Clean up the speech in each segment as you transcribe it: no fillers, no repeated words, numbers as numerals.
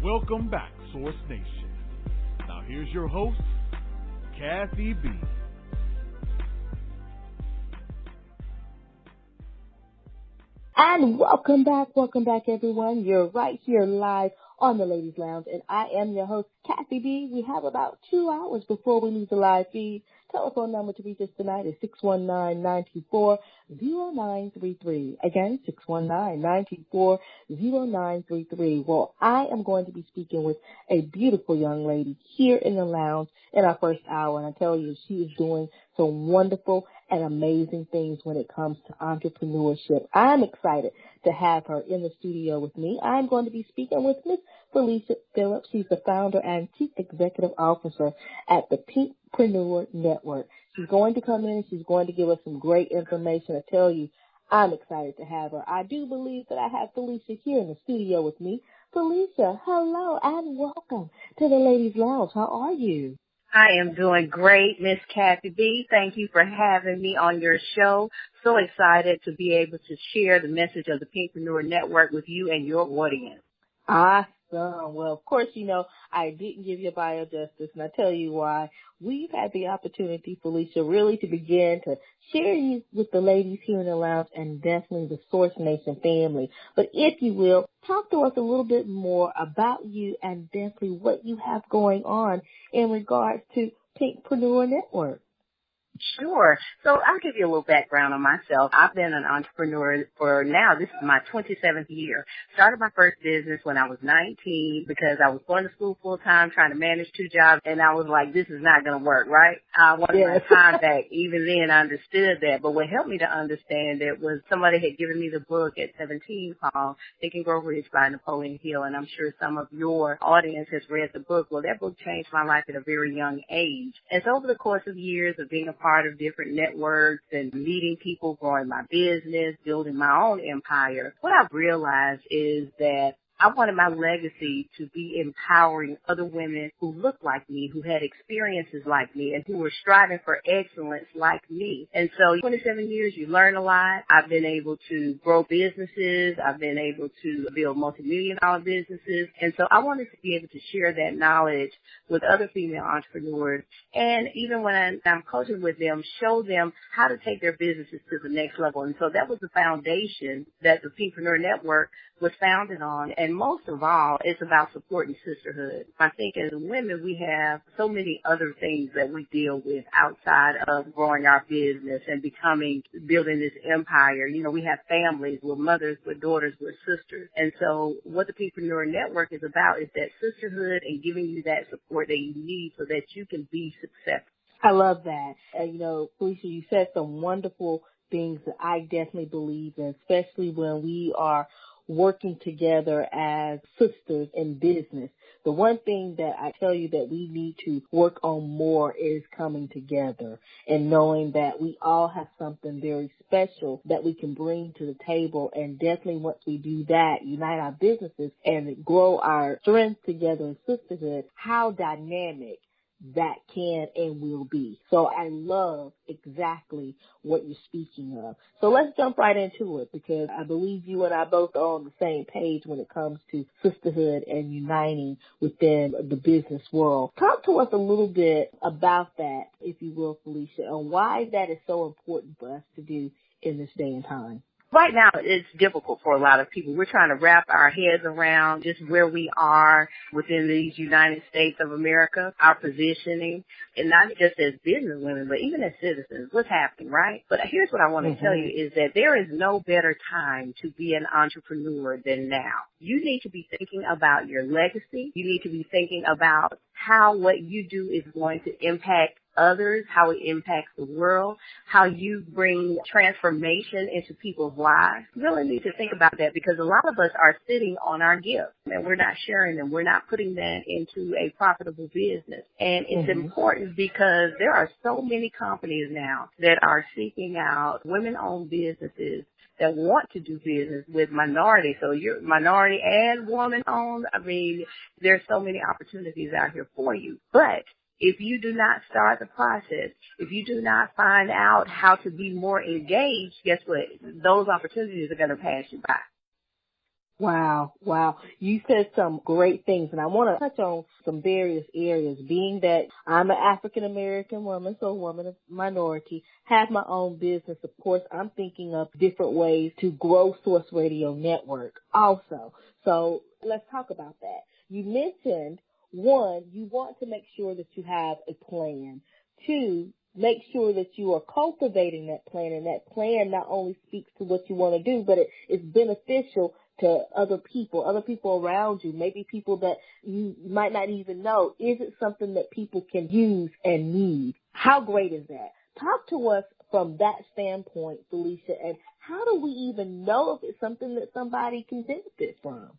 Welcome back, Source Nation. Now here's your host, Kathy B. And welcome back everyone. You're right here live on the Ladies Lounge, and I am your host, Kathy B. We have about 2 hours before we leave the live feed. Telephone number to reach us tonight is 619-924-0933. Again, 619-924-0933. Well, I am going to be speaking with a beautiful young lady here in the lounge in our first hour, and I tell you, she is doing some wonderful and amazing things when it comes to entrepreneurship. I'm excited to have her in the studio with me. I'm going to be speaking with Miss Felicia Phillips. She's the founder and chief executive officer at the PINKpreneur Network. She's going to come in and she's going to give us some great information. I tell you, I'm excited to have her. I do believe that I have Felicia here in the studio with me. Felicia, hello and welcome to the Ladies Lounge. How are you? I am doing great, Miss Kathy B. Thank you for having me on your show. So excited to be able to share the message of the PINKpreneur Network with you and your audience. Awesome. Well, of course, you know, I didn't give you a bio justice, and I tell you why. We've had the opportunity, Felicia, really to begin to share you with the ladies here in the lounge and definitely the Source Nation family. But if you will, talk to us a little bit more about you and definitely what you have going on in regards to PINKpreneur Network. Sure. So I'll give you a little background on myself. I've been an entrepreneur for now, this is my 27th year. Started my first business when I was 19 because I was going to school full time, trying to manage 2 jobs, and I was like, this is not going to work, right? I wanted my time back. Even then I understood that. But what helped me to understand it was somebody had given me the book at 17 called Think and Grow Rich by Napoleon Hill, and I'm sure some of your audience has read the book. Well, that book changed my life at a very young age. And so over the course of years of being a part of different networks and meeting people, growing my business, building my own empire, what I've realized is that I wanted my legacy to be empowering other women who look like me, who had experiences like me, and who were striving for excellence like me. And so 27 years, you learn a lot. I've been able to grow businesses. I've been able to build multi-million-dollar businesses. And so I wanted to be able to share that knowledge with other female entrepreneurs. And even when I'm coaching with them, show them how to take their businesses to the next level. And so that was the foundation that the PINKpreneur Network was founded on. And most of all, it's about supporting sisterhood. I think as women, we have so many other things that we deal with outside of growing our business and building this empire. You know, we have families, we're mothers, we're daughters, we're sisters. And so what the PINKpreneur Network is about is that sisterhood and giving you that support that you need so that you can be successful. I love that. And, you know, Felicia, you said some wonderful things that I definitely believe in, especially when we are working together as sisters in business. The one thing that I tell you that we need to work on more is coming together and knowing that we all have something very special that we can bring to the table. And definitely once we do that, unite our businesses and grow our strength together in sisterhood, how dynamic that can and will be. So I love exactly what you're speaking of. So let's jump right into it because I believe you and I both are on the same page when it comes to sisterhood and uniting within the business world. Talk to us a little bit about that, if you will, Felicia, and why that is so important for us to do in this day and time. Right now, it's difficult for a lot of people. We're trying to wrap our heads around just where we are within these United States of America, our positioning, and not just as business women, but even as citizens. What's happening, right? But here's what I want to tell you is that there is no better time to be an entrepreneur than now. You need to be thinking about your legacy. You need to be thinking about how what you do is going to impact others, how it impacts the world, how you bring transformation into people's lives. You really need to think about that because a lot of us are sitting on our gifts and we're not sharing them. We're not putting that into a profitable business. And it's important because there are so many companies now that are seeking out women-owned businesses that want to do business with minorities. So you're minority and woman-owned. I mean, there's so many opportunities out here for you. But if you do not start the process, if you do not find out how to be more engaged, guess what? Those opportunities are going to pass you by. Wow, wow. You said some great things, and I want to touch on some various areas. Being that I'm an African-American woman, so a woman of minority, have my own business, of course, I'm thinking of different ways to grow Source Radio Network also. So let's talk about that. You mentioned, one, you want to make sure that you have a plan. Two, make sure that you are cultivating that plan, and that plan not only speaks to what you want to do, but it's beneficial to other people around you, maybe people that you might not even know. Is it something that people can use and need? How great is that? Talk to us from that standpoint, Felicia, and how do we even know if it's something that somebody can benefit from?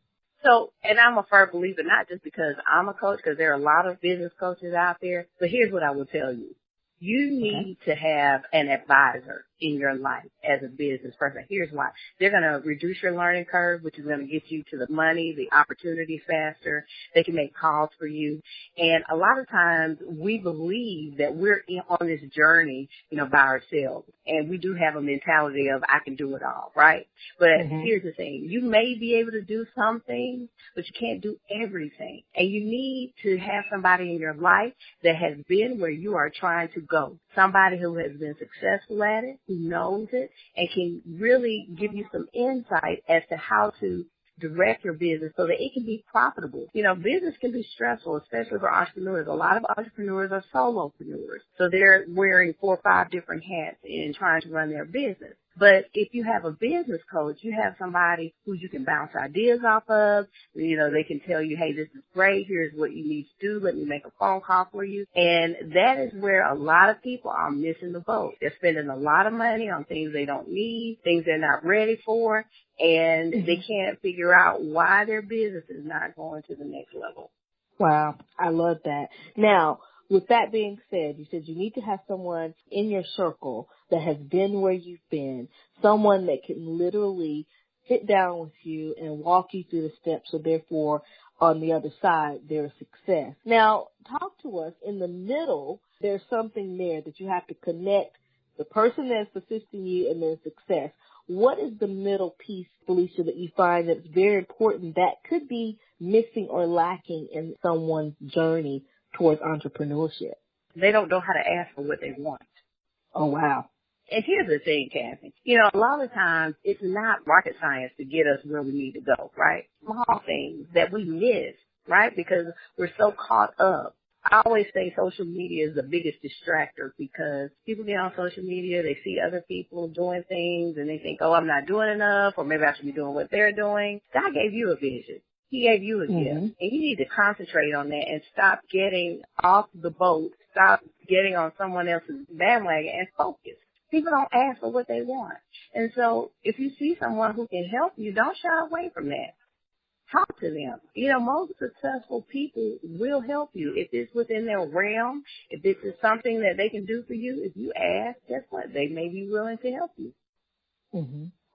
So, and I'm a firm believer, not just because I'm a coach, because there are a lot of business coaches out there, but here's what I will tell you. You need to have an advisor in your life as a business person. Here's why. They're going to reduce your learning curve, which is going to get you to the money, the opportunity faster. They can make calls for you. And a lot of times we believe that we're on this journey, by ourselves. And we do have a mentality of I can do it all, right? But here's the thing. You may be able to do some things, but you can't do everything. And you need to have somebody in your life that has been where you are trying to go. Somebody who has been successful at it, who knows it, and can really give you some insight as to how to direct your business so that it can be profitable. Business can be stressful, especially for entrepreneurs. A lot of entrepreneurs are solopreneurs. So they're wearing 4 or 5 different hats in trying to run their business. But if you have a business coach, you have somebody who you can bounce ideas off of. They can tell you, hey, this is great. Here's what you need to do. Let me make a phone call for you. And that is where a lot of people are missing the boat. They're spending a lot of money on things they don't need, things they're not ready for, and they can't figure out why their business is not going to the next level. Wow, I love that. Now, with that being said, you said you need to have someone in your circle that has been where you've been, someone that can literally sit down with you and walk you through the steps, so therefore on the other side there's success. Now, talk to us in the middle. There's something there that you have to connect the person that's assisting you and their success. What is the middle piece, Felicia, that you find that's very important that could be missing or lacking in someone's journey towards entrepreneurship? They don't know how to ask for what they want. Oh, wow. And here's the thing, Kathy. A lot of times it's not rocket science to get us where we need to go, right? Small things that we miss, right? Because we're so caught up. I always say social media is the biggest distractor because people get on social media, they see other people doing things and they think, oh, I'm not doing enough, or maybe I should be doing what they're doing. God gave you a vision. He gave you a gift, and you need to concentrate on that and stop getting off the boat, stop getting on someone else's bandwagon and focus. People don't ask for what they want. And so if you see someone who can help you, don't shy away from that. Talk to them. Most successful people will help you. If it's within their realm, if this is something that they can do for you, if you ask, guess what? They may be willing to help you.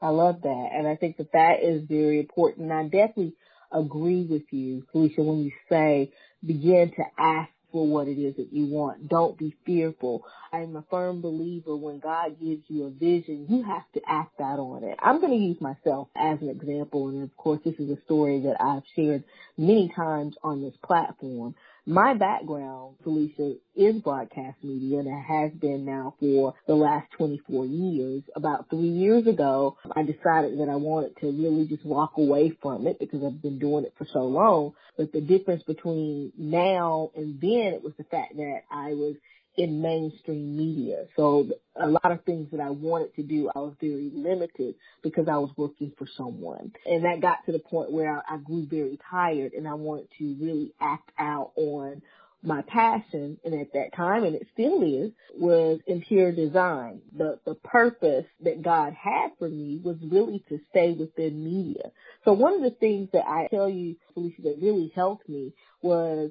I love that. And I think that is very important. And I definitely agree with you, Felicia, when you say begin to ask for what it is that you want. Don't be fearful. I'm a firm believer when God gives you a vision, you have to act out on it. I'm going to use myself as an example. And of course, this is a story that I've shared many times on this platform. My background, Felicia, is broadcast media, and it has been now for the last 24 years. About 3 years ago, I decided that I wanted to really just walk away from it because I've been doing it for so long. But the difference between now and then, it was the fact that I was in mainstream media. So a lot of things that I wanted to do, I was very limited because I was working for someone. And that got to the point where I grew very tired and I wanted to really act out on my passion. And at that time, and it still is, was interior design. The purpose that God had for me was really to stay within media. So one of the things that I tell you, Felicia, that really helped me was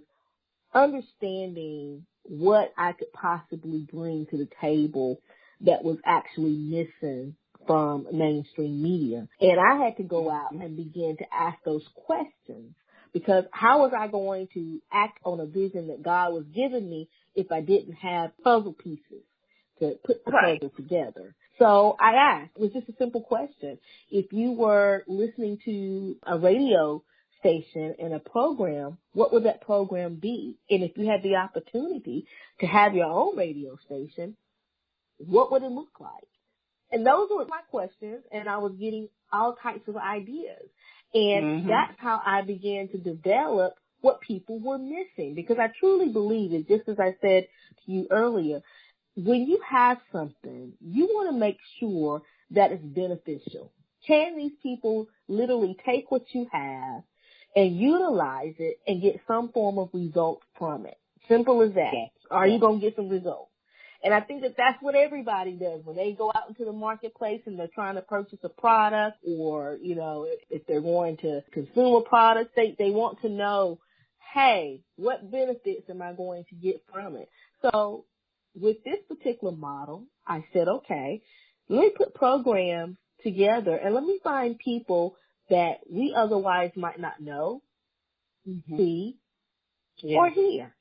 understanding what I could possibly bring to the table that was actually missing from mainstream media. And I had to go out and begin to ask those questions, because how was I going to act on a vision that God was giving me if I didn't have puzzle pieces to put the puzzle together? So I asked, it was just a simple question. If you were listening to a radio station and a program, what would that program be? And if you had the opportunity to have your own radio station, what would it look like? And those were my questions, and I was getting all types of ideas. And that's how I began to develop what people were missing, because I truly believe it, just as I said to you earlier, when you have something, you want to make sure that it's beneficial. Can these people literally take what you have and utilize it and get some form of result from it? Simple as that. Are you going to get some results? And I think that that's what everybody does when they go out into the marketplace and they're trying to purchase a product, or, you know, if they're going to consume a product, they want to know, hey, what benefits am I going to get from it? So with this particular model, I said, okay, let me put programs together and let me find people that we otherwise might not know, see, or hear.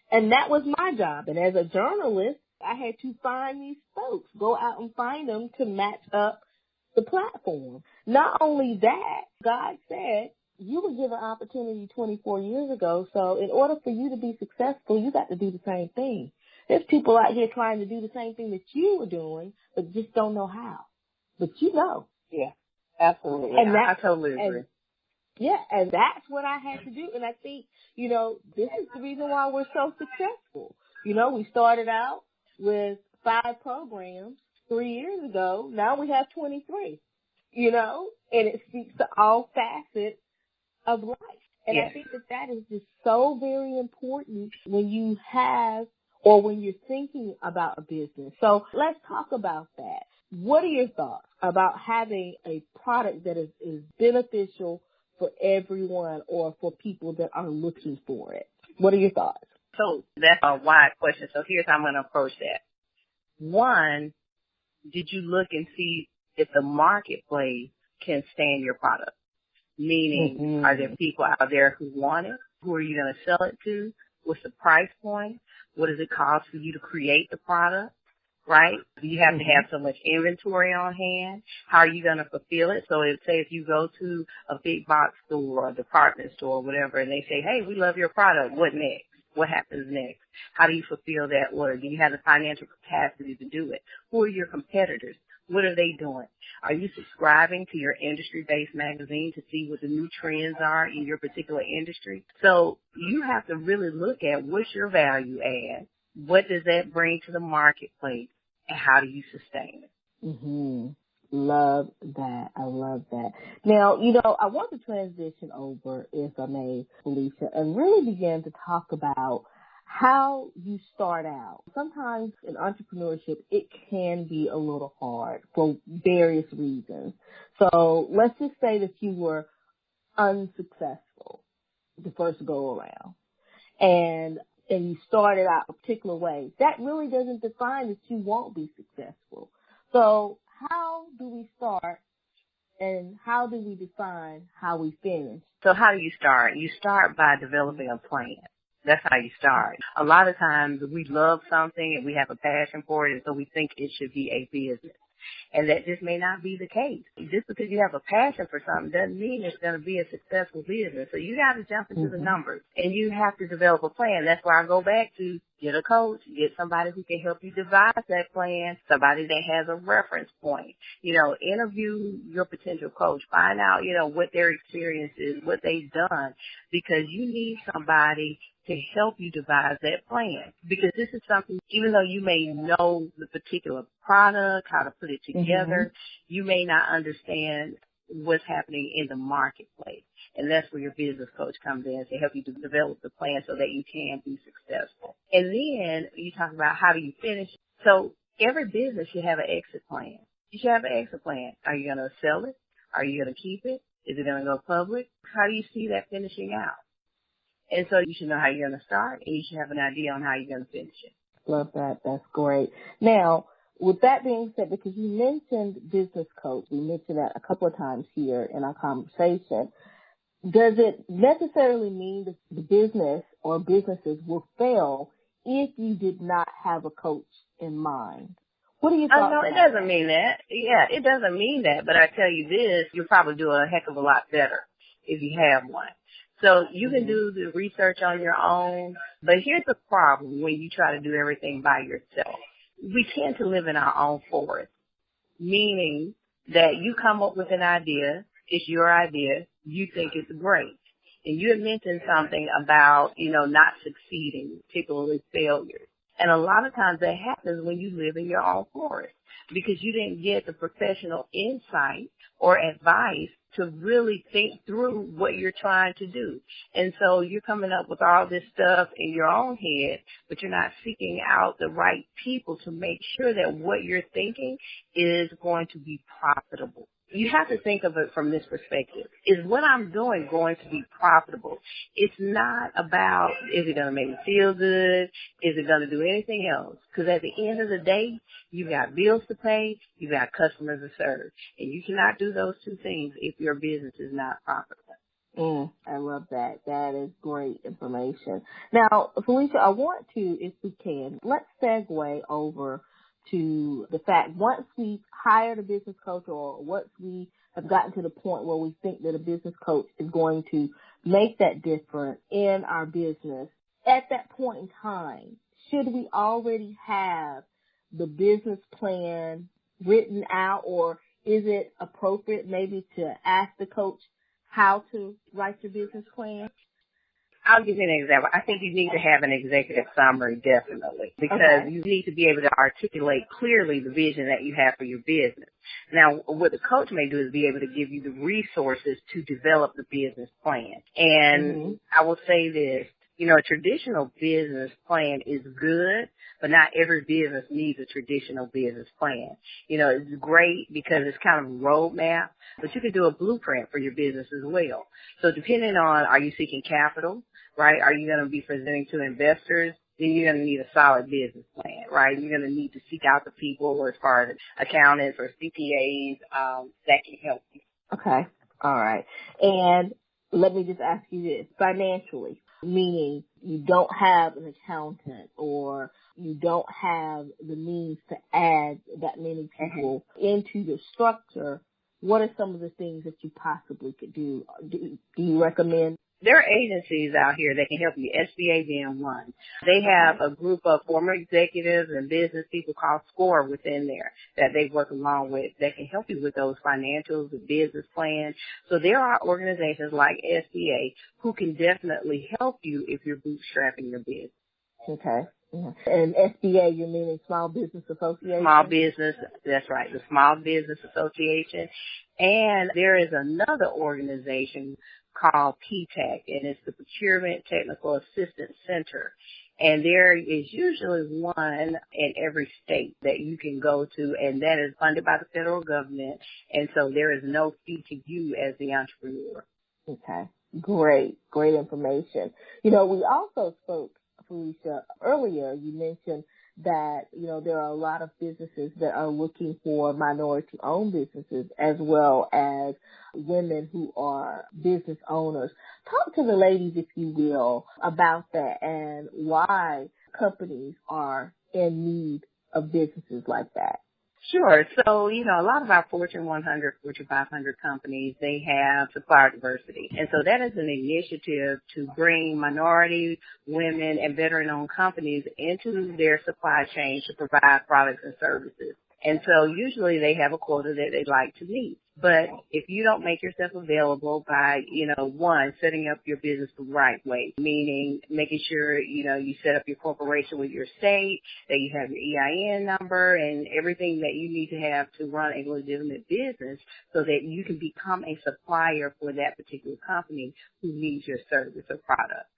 And that was my job. And as a journalist, I had to find these folks, go out and find them to match up the platform. Not only that, God said you were given opportunity 24 years ago. So in order for you to be successful, you got to do the same thing. There's people out here trying to do the same thing that you were doing, but just don't know how. But you know. Yeah, absolutely. And I totally agree. And that's what I had to do. And I think, you know, this is the reason why we're so successful. You know, we started out with 5 programs 3 years ago. Now we have 23, you know, and it speaks to all facets of life. And I think that is just so very important when you have, or when you're thinking about a business. So let's talk about that. What are your thoughts about having a product that is beneficial for everyone, or for people that are looking for it? What are your thoughts? So that's a wide question. So here's how I'm going to approach that. One, did you look and see if the marketplace can stand your product? Meaning, are there people out there who want it? Who are you going to sell it to? What's the price point? What does it cost for you to create the product? Right? Do you have to have so much inventory on hand? How are you going to fulfill it? So if you go to a big box store or a department store or whatever, and they say, hey, we love your product, what next? What happens next? How do you fulfill that order? Do you have the financial capacity to do it? Who are your competitors? What are they doing? Are you subscribing to your industry-based magazine to see what the new trends are in your particular industry? So you have to really look at what's your value add, what does that bring to the marketplace, and how do you sustain it? Love that. I love that. Now, you know, I want to transition over, if I may, Felicia, and really begin to talk about how you start out. Sometimes in entrepreneurship, it can be a little hard for various reasons. So let's just say that you were unsuccessful the first go around, and you started out a particular way. That really doesn't define that you won't be successful. So how do we start, and how do we define how we finish? So how do you start? You start by developing a plan. That's how you start. A lot of times we love something and we have a passion for it, and so we think it should be a business. And that just may not be the case. Just because you have a passion for something doesn't mean it's going to be a successful business. So you got to jump into the numbers, and you have to develop a plan. That's why I go back to get a coach, get somebody who can help you devise that plan, somebody that has a reference point. You know, interview your potential coach. Find out, you know, what their experience is, what they've done, because you need somebody to help you devise that plan. Because this is something, even though you may know the particular product, how to put it together, you may not understand what's happening in the marketplace. And that's where your business coach comes in to help you to develop the plan so that you can be successful. And then you talk about how do you finish. So every business should have an exit plan. You should have an exit plan. Are you going to sell it? Are you going to keep it? Is it going to go public? How do you see that finishing out? And so you should know how you're going to start, and you should have an idea on how you're going to finish it. Love that. That's great. Now, with that being said, because you mentioned business coach, we mentioned that a couple of times here in our conversation, does it necessarily mean that the business or businesses will fail if you did not have a coach in mind? What do you thought? No, it doesn't mean that. Yeah, it doesn't mean that. But I tell you this, you'll probably do a heck of a lot better if you have one. So you can do the research on your own. But here's the problem when you try to do everything by yourself. We tend to live in our own forest, meaning that you come up with an idea, it's your idea, you think it's great. And you had mentioned something about, not succeeding, particularly failures. And a lot of times that happens when you live in your own forest because you didn't get the professional insight or advice to really think through what you're trying to do. And so you're coming up with all this stuff in your own head, but you're not seeking out the right people to make sure that what you're thinking is going to be profitable. You have to think of it from this perspective. Is what I'm doing going to be profitable? It's not about, is it going to make me feel good? Is it going to do anything else? Because at the end of the day, you got bills to pay, you got customers to serve. And you cannot do those two things if your business is not profitable. I love that. That is great information. Now, Felicia, I want to, if we can, let's segue over to the fact once we've hired a business coach or once we have gotten to the point where we think that a business coach is going to make that difference in our business, at that point in time, should we already have the business plan written out, or is it appropriate maybe to ask the coach how to write your business plan? I'll give you an example. I think you need to have an executive summary, definitely, because you need to be able to articulate clearly the vision that you have for your business. Now, what the coach may do is be able to give you the resources to develop the business plan. And I will say this, a traditional business plan is good, but not every business needs a traditional business plan. It's great because it's kind of a roadmap, but you can do a blueprint for your business as well. So depending on, are you seeking capital, right? Are you going to be presenting to investors? Then you're going to need a solid business plan, right? You're going to need to seek out the people as far as accountants or CPAs that can help you. Okay. All right. And let me just ask you this. Financially, meaning you don't have an accountant or you don't have the means to add that many people into the structure, what are some of the things that you possibly could do? Do you recommend? There are agencies out here that can help you, SBA being one. They have a group of former executives and business people called SCORE within there that they work along with that can help you with those financials, the business plan. So there are organizations like SBA who can definitely help you if you're bootstrapping your business. Okay. And SBA, you meaning Small Business Association? Small Business, that's right, the Small Business Association. And there is another organization called PTAC, and it's the Procurement Technical Assistance Center. And there is usually one in every state that you can go to, and that is funded by the federal government. And so there is no fee to you as the entrepreneur. Okay. Great information. We also spoke, Felicia, earlier you mentioned that, there are a lot of businesses that are looking for minority-owned businesses as well as women who are business owners. Talk to the ladies, if you will, about that and why companies are in need of businesses like that. Sure. So, a lot of our Fortune 100, Fortune 500 companies, they have supplier diversity. And so that is an initiative to bring minority, women, and veteran-owned companies into their supply chain to provide products and services. And so usually they have a quota that they'd like to meet. But if you don't make yourself available by, one, setting up your business the right way, meaning making sure, you set up your corporation with your state, that you have your EIN number and everything that you need to have to run a legitimate business so that you can become a supplier for that particular company who needs your service or product.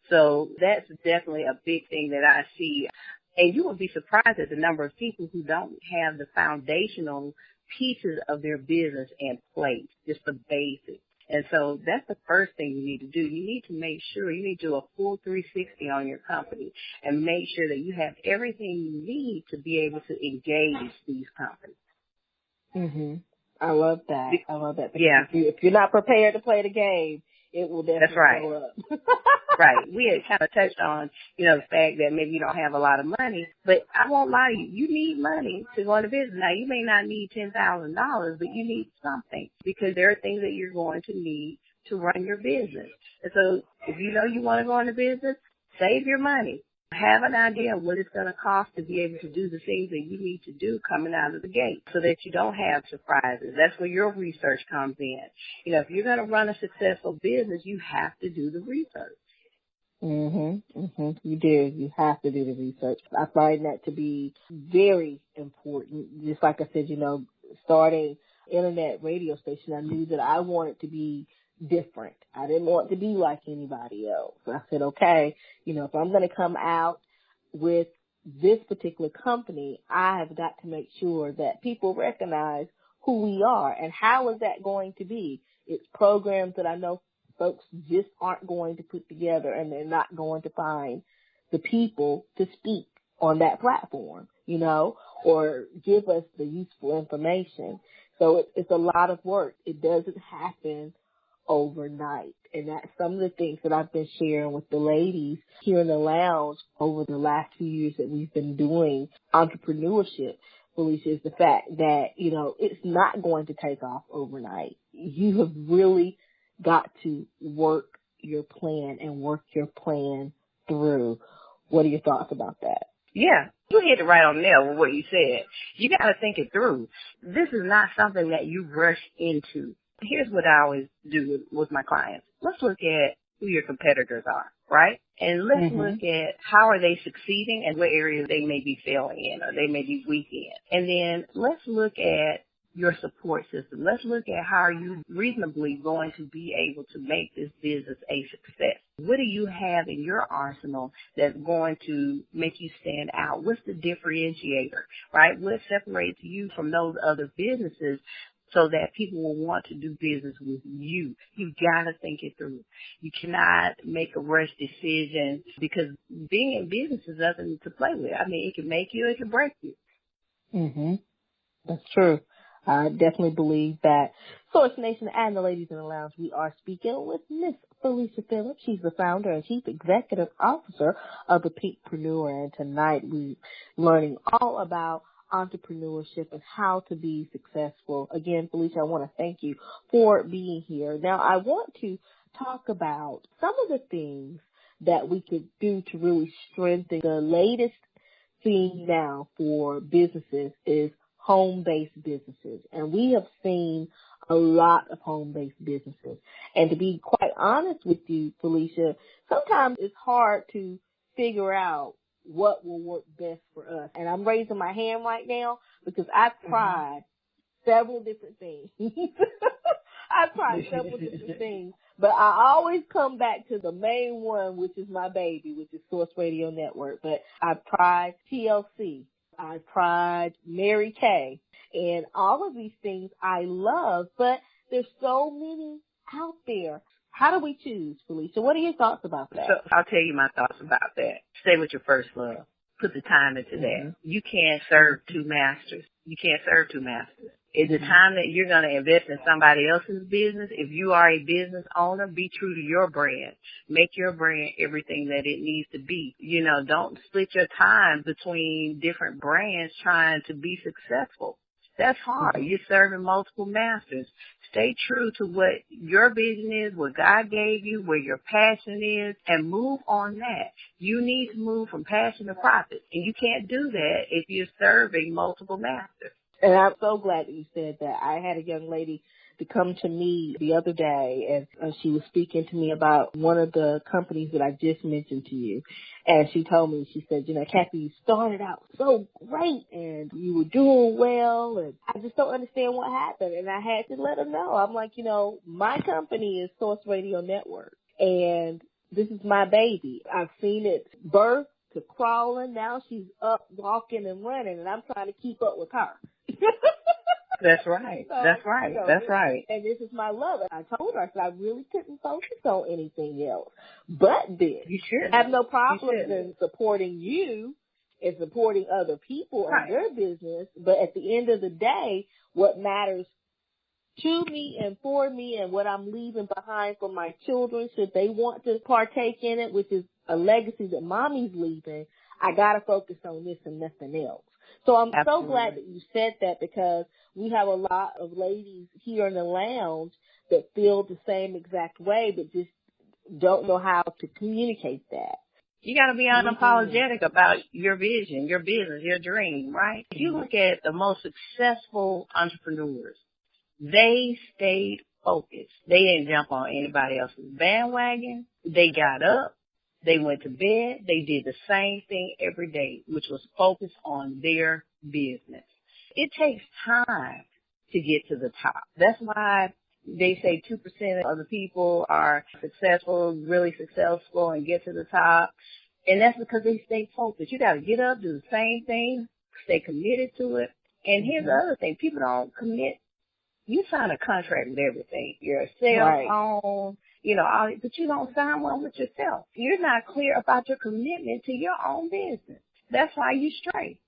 So that's definitely a big thing that I see. And you will be surprised at the number of people who don't have the foundational pieces of their business in place, just the basics. And so that's the first thing you need to do. You need to make sure you need to do a full 360 on your company and make sure that you have everything you need to be able to engage these companies. I love that. Yeah. If you're not prepared to play the game, it will definitely go up. Right. We had kind of touched on, the fact that maybe you don't have a lot of money, but I won't lie to you. You need money to go into business. Now, you may not need $10,000, but you need something because there are things that you're going to need to run your business. And so if you know you want to go into business, save your money. Have an idea of what it's going to cost to be able to do the things that you need to do coming out of the gate so that you don't have surprises. That's where your research comes in. If you're going to run a successful business, you have to do the research. You do. You have to do the research. I find that to be very important. Just like I said, starting internet radio station, I knew that I wanted to be different. I didn't want to be like anybody else. I said, okay, if I'm going to come out with this particular company, I have got to make sure that people recognize who we are. And how is that going to be? It's programs that I know folks just aren't going to put together, and they're not going to find the people to speak on that platform, or give us the useful information. So it's a lot of work. It doesn't happen overnight. And that's some of the things that I've been sharing with the ladies here in the lounge over the last few years that we've been doing entrepreneurship, Felicia, is the fact that, it's not going to take off overnight. You have really got to work your plan and work your plan through. What are your thoughts about that? Yeah, you hit it right on there with what you said. You got to think it through. This is not something that you rush into. Here's what I always do with my clients. Let's look at who your competitors are, right? And let's look at how are they succeeding and what areas they may be failing in or they may be weak in. And then let's look at your support system. Let's look at how are you reasonably going to be able to make this business a success. What do you have in your arsenal that's going to make you stand out? What's the differentiator, right? What separates you from those other businesses so that people will want to do business with you? You got to think it through. You cannot make a rush decision because being in business is nothing to play with. I mean, it can make you, it can break you. That's true. I definitely believe that. Source Nation and the ladies in the lounge, we are speaking with Miss Felicia Phillips. She's the founder and chief executive officer of the PINKpreneur. And tonight we're learning all about entrepreneurship and how to be successful. Again, Felicia, I want to thank you for being here. Now, I want to talk about some of the things that we could do to really strengthen. The latest thing now for businesses is home-based businesses. And we have seen a lot of home-based businesses. And to be quite honest with you, Felicia, sometimes it's hard to figure out what will work best for us. And I'm raising my hand right now because I've tried several different things. I've tried several different things, but I always come back to the main one, which is my baby, which is Source Radio Network. But I've tried TLC. I've tried Mary Kay, and all of these things I love, but there's so many out there. How do we choose, Felicia? What are your thoughts about that? So I'll tell you my thoughts about that. Stay with your first love. Put the time into that. You can't serve two masters. It's the time that you're going to invest in somebody else's business. If you are a business owner, be true to your brand. Make your brand everything that it needs to be. Don't split your time between different brands trying to be successful. That's hard. You're serving multiple masters. Stay true to what your vision is, what God gave you, where your passion is, and move on that. You need to move from passion to profit, and you can't do that if you're serving multiple masters. And I'm so glad that you said that. I had a young lady to come to me the other day, and she was speaking to me about one of the companies that I just mentioned to you. And she told me, she said, Kathy, you started out so great and you were doing well, and I just don't understand what happened. And I had to let her know. I'm like, my company is Source Radio Network, and this is my baby. I've seen it birth to crawling. Now she's up, walking, and running, and I'm trying to keep up with her. That's right. That's right. And this is my love. I told her, I said, I really couldn't focus on anything else but this. You should. I have no problem in supporting you and supporting other people and their business, but at the end of the day, what matters to me and for me and what I'm leaving behind for my children should they want to partake in it, which is a legacy that mommy's leaving. I got to focus on this and nothing else. So I'm so glad that you said that, because we have a lot of ladies here in the lounge that feel the same exact way but just don't know how to communicate that. You got to be unapologetic about your vision, your business, your dream, right? If you look at the most successful entrepreneurs, they stayed focused. They didn't jump on anybody else's bandwagon. They got up. They went to bed. They did the same thing every day, which was focus on their business. It takes time to get to the top. That's why they say 2% of the people are successful, really successful, and get to the top. And that's because they stay focused. You got to get up, do the same thing, stay committed to it. And here's the other thing. People don't commit. You sign a contract with everything. You're a cell phone, but you don't sign one with yourself. You're not clear about your commitment to your own business. That's why you stray.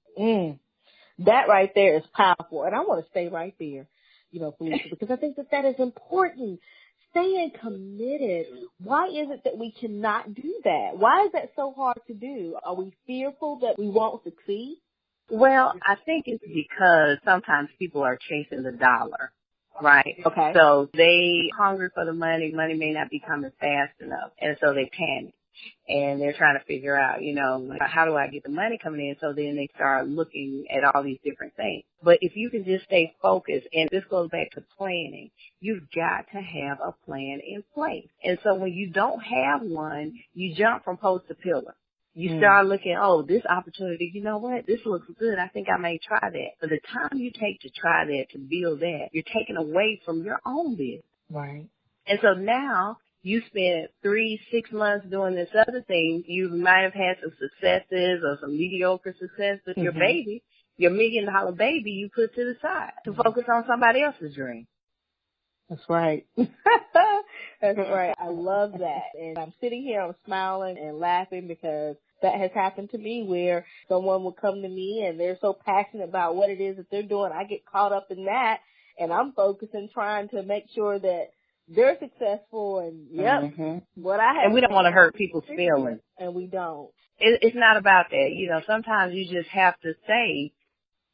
That right there is powerful. And I want to stay right there, Felicia, because I think that is important. Staying committed. Why is it that we cannot do that? Why is that so hard to do? Are we fearful that we won't succeed? Well, I think it's because sometimes people are chasing the dollar. Right. Okay. So they hungry for the money. Money may not be coming fast enough. And so they panic. And they're trying to figure out, how do I get the money coming in? So then they start looking at all these different things. But if you can just stay focused, and this goes back to planning, you've got to have a plan in place. And so when you don't have one, you jump from post to pillar. You start looking, this opportunity, you know what? This looks good. I think I may try that. But the time you take to try that, to build that, you're taking away from your own business. Right. And so now you spend 3-6 months doing this other thing. You might have had some successes or some mediocre success with your baby, your $1 million baby you put to the side to focus on somebody else's dream. That's right. That's right. I love that. And I'm sitting here, I'm smiling and laughing because that has happened to me, where someone will come to me and they're so passionate about what it is that they're doing. I get caught up in that, and I'm focusing, trying to make sure that they're successful and what I have. And we don't want to hurt people's feelings. And we don't. It's not about that. Sometimes you just have to say,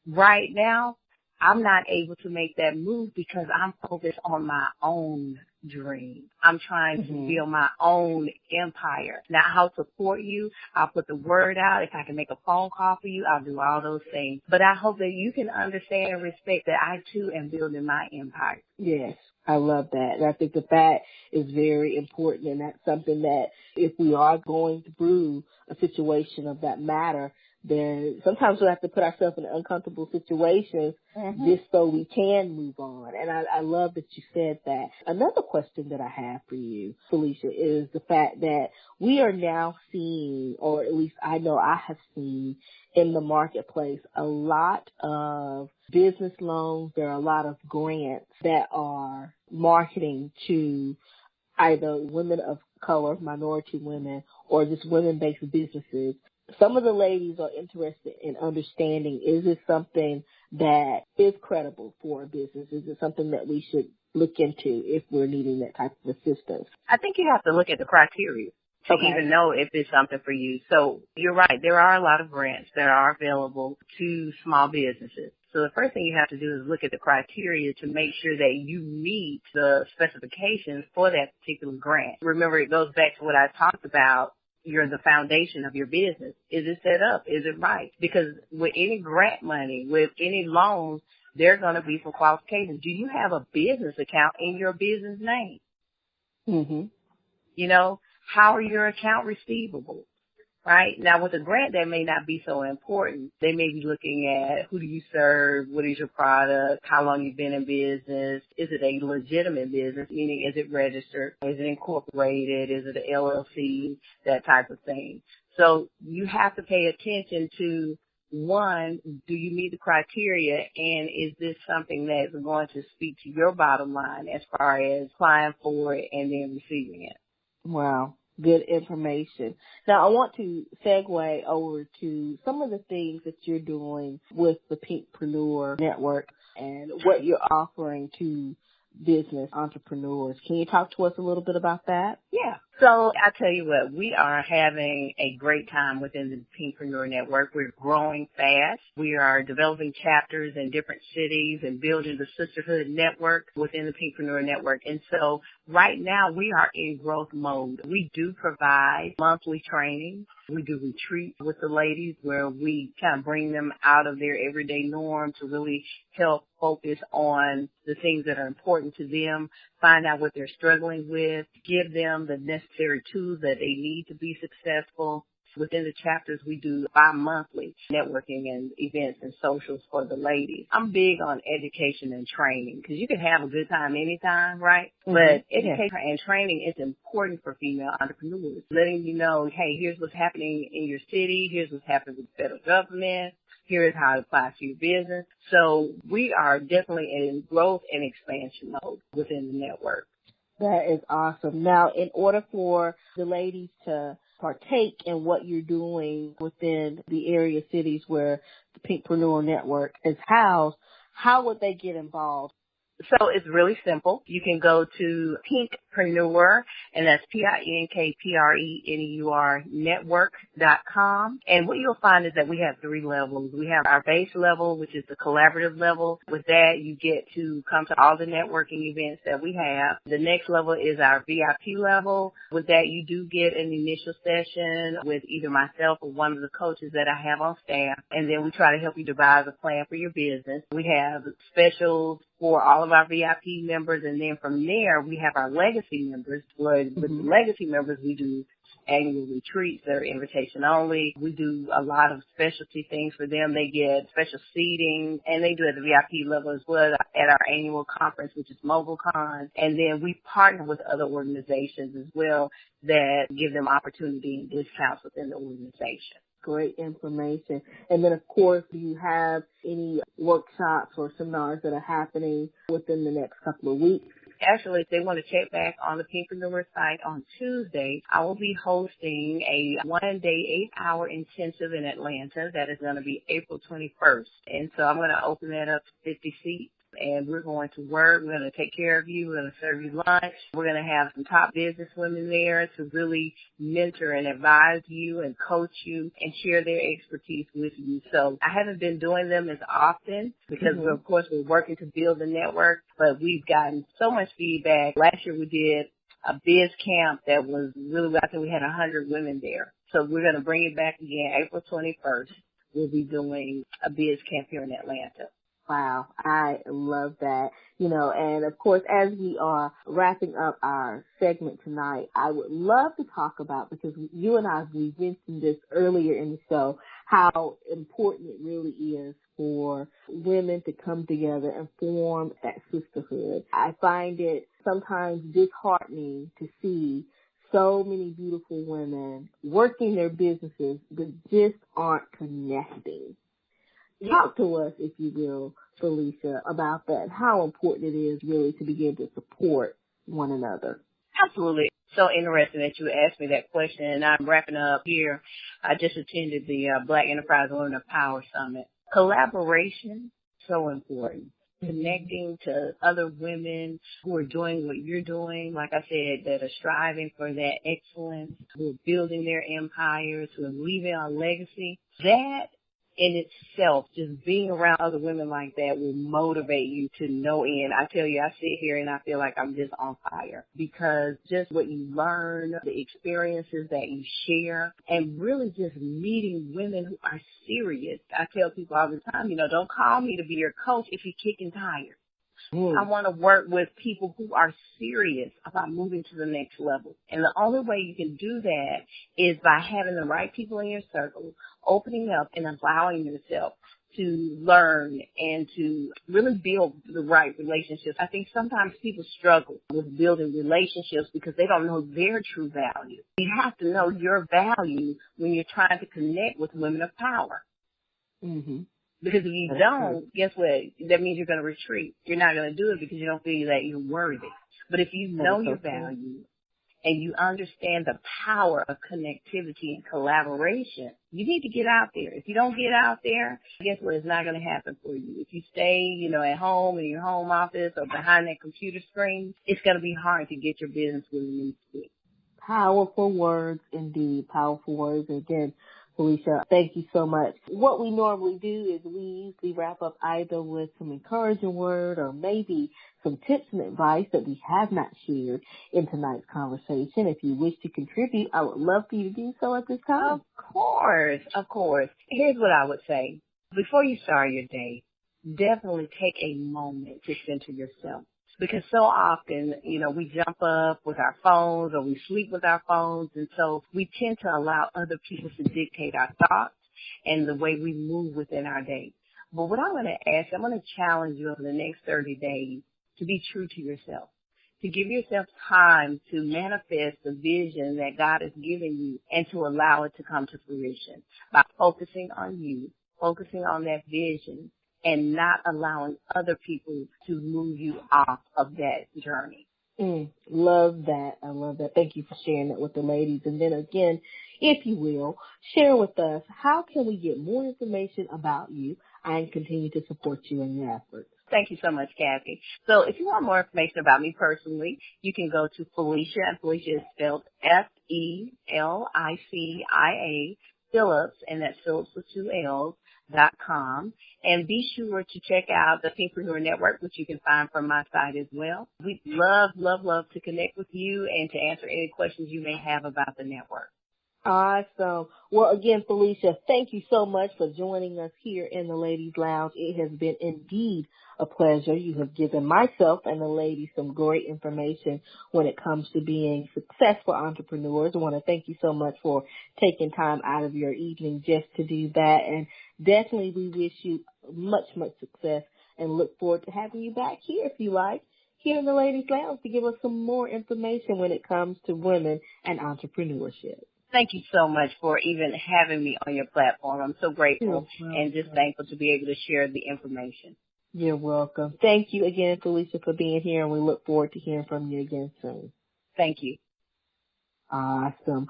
right now, I'm not able to make that move because I'm focused on my own dream. I'm trying to build my own empire. Now, I'll support you. I'll put the word out. If I can make a phone call for you, I'll do all those things. But I hope that you can understand and respect that I, too, am building my empire. Yes, I love that. And I think that is very important. And that's something that if we are going through a situation of that matter, then sometimes we have to put ourselves in uncomfortable situations just so we can move on. And I love that you said that. Another question that I have for you, Felicia, is the fact that we are now seeing, or at least I know I have seen in the marketplace, a lot of business loans. There are a lot of grants that are marketing to either women of color, minority women, or just women-based businesses. Some of the ladies are interested in understanding, is this something that is credible for a business? Is it something that we should look into if we're needing that type of assistance? I think you have to look at the criteria to even know if it's something for you. So you're right. There are a lot of grants that are available to small businesses. So the first thing you have to do is look at the criteria to make sure that you meet the specifications for that particular grant. Remember, it goes back to what I talked about. You're the foundation of your business. Is it set up? Is it right? Because with any grant money, with any loans, there are going to be some qualifications. Do you have a business account in your business name? How are your account receivables? Right? Now, with a grant, that may not be so important. They may be looking at who do you serve, what is your product, how long you've been in business, is it a legitimate business, meaning is it registered, is it incorporated, is it an LLC, that type of thing. So you have to pay attention to, one, do you meet the criteria, and is this something that is going to speak to your bottom line as far as applying for it and then receiving it? Wow. Good information. Now, I want to segue over to some of the things that you're doing with the PINKpreneur Network and what you're offering to business entrepreneurs. Can you talk to us a little bit about that? Yeah. So I tell you what, we are having a great time within the PINKpreneur Network. We're growing fast. We are developing chapters in different cities and building the sisterhood network within the PINKpreneur Network. And so right now we are in growth mode. We do provide monthly training. We do retreats with the ladies where we kind of bring them out of their everyday norm to really help focus on the things that are important to them, find out what they're struggling with, give them the necessary tools that they need to be successful. Within the chapters, we do bi-monthly networking and events and socials for the ladies. I'm big on education and training because you can have a good time anytime, right? Mm-hmm. But education and training is important for female entrepreneurs, letting you know, hey, here's what's happening in your city. Here's what's happening with the federal government. Here is how it applies to your business. So we are definitely in growth and expansion mode within the network. That is awesome. Now, in order for the ladies to partake in what you're doing within the area cities where the PINKpreneur Network is housed, how would they get involved? So it's really simple. You can go to PINKpreneur, and that's PINKpreneur network.com. And what you'll find is that we have 3 levels. We have our base level, which is the collaborative level. With that, you get to come to all the networking events that we have. The next level is our VIP level. With that, you do get an initial session with either myself or one of the coaches that I have on staff. And then we try to help you devise a plan for your business. We have specials for all of our VIP members, and then from there we have our legacy members. With the legacy members, we do annual retreats that are invitation only. We do a lot of specialty things for them. They get special seating, and they do at the VIP level as well at our annual conference, which is MobileCon. And then we partner with other organizations as well that give them opportunity and discounts within the organization. Great information. And then, of course, do you have any workshops or seminars that are happening within the next couple of weeks? Actually, if they want to check back on the PINKpreneur site on Tuesday, I will be hosting a 1-day, 8-hour intensive in Atlanta. That is going to be April 21st. And so I'm going to open that up to 50 seats. And we're going to work. We're going to take care of you. We're going to serve you lunch. We're going to have some top business women there to really mentor and advise you and coach you and share their expertise with you. So I haven't been doing them as often because, of course, we're working to build the network, but we've gotten so much feedback. Last year we did a biz camp that was really, I think we had 100 women there. So we're going to bring it back again April 21st. We'll be doing a biz camp here in Atlanta. Wow, I love that. And of course, as we are wrapping up our segment tonight, I would love to talk about, because you and I, we mentioned this earlier in the show, how important it really is for women to come together and form that sisterhood. I find it sometimes disheartening to see so many beautiful women working their businesses but just aren't connecting. Talk to us, if you will, Felicia, about that, how important it is really to begin to support one another. Absolutely. So interesting that you asked me that question, and I'm wrapping up here. I just attended the Black Enterprise Women of Power Summit. Collaboration, so important. Connecting to other women who are doing what you're doing, like I said, that are striving for that excellence, who are building their empires, who are leaving a legacy. That in itself, just being around other women like that will motivate you to no end. I tell you, I sit here and I feel like I'm just on fire, because just what you learn, the experiences that you share, and really just meeting women who are serious. I tell people all the time, don't call me to be your coach if you're kicking tires. I want to work with people who are serious about moving to the next level. And the only way you can do that is by having the right people in your circle, opening up and allowing yourself to learn and to really build the right relationships. I think sometimes people struggle with building relationships because they don't know their true value. You have to know your value when you're trying to connect with women of power. Mm-hmm. Because if you don't, guess what? That means you're going to retreat. You're not going to do it because you don't feel that you're worthy. But if you know your value and you understand the power of connectivity and collaboration, you need to get out there. If you don't get out there, guess what? It's not going to happen for you. If you stay, at home in your home office or behind that computer screen, it's going to be hard to get your business where it needs to be. Powerful words indeed. Powerful words. Again, Felicia, thank you so much. What we normally do is we usually wrap up either with some encouraging word or maybe some tips and advice that we have not shared in tonight's conversation. If you wish to contribute, I would love for you to do so at this time. Of course. Here's what I would say. Before you start your day, definitely take a moment to center yourself. Because so often, we jump up with our phones or we sleep with our phones. And so we tend to allow other people to dictate our thoughts and the way we move within our day. But what I'm going to challenge you over the next 30 days to be true to yourself, to give yourself time to manifest the vision that God has given you and to allow it to come to fruition by focusing on you, focusing on that vision, and not allowing other people to move you off of that journey. Love that. I love that. Thank you for sharing that with the ladies. And then again, if you will, share with us, how can we get more information about you and continue to support you in your efforts? Thank you so much, Kathy. So if you want more information about me personally, you can go to Felicia, and Felicia is spelled Felicia, Phillips, and that's Phillips with 2 L's, .com, and be sure to check out the PINKpreneur Network, which you can find from my site as well. We'd love to connect with you and to answer any questions you may have about the network. Awesome. Well, again, Felicia, thank you so much for joining us here in the Ladies Lounge. It has been indeed a pleasure. You have given myself and the ladies some great information when it comes to being successful entrepreneurs. I want to thank you so much for taking time out of your evening just to do that. And definitely we wish you much success and look forward to having you back here, if you like, here in the Ladies Lounge to give us some more information when it comes to women and entrepreneurship. Thank you so much for even having me on your platform. I'm so grateful and just thankful to be able to share the information. You're welcome. Thank you again, Felicia, for being here, and we look forward to hearing from you again soon. Thank you. Awesome.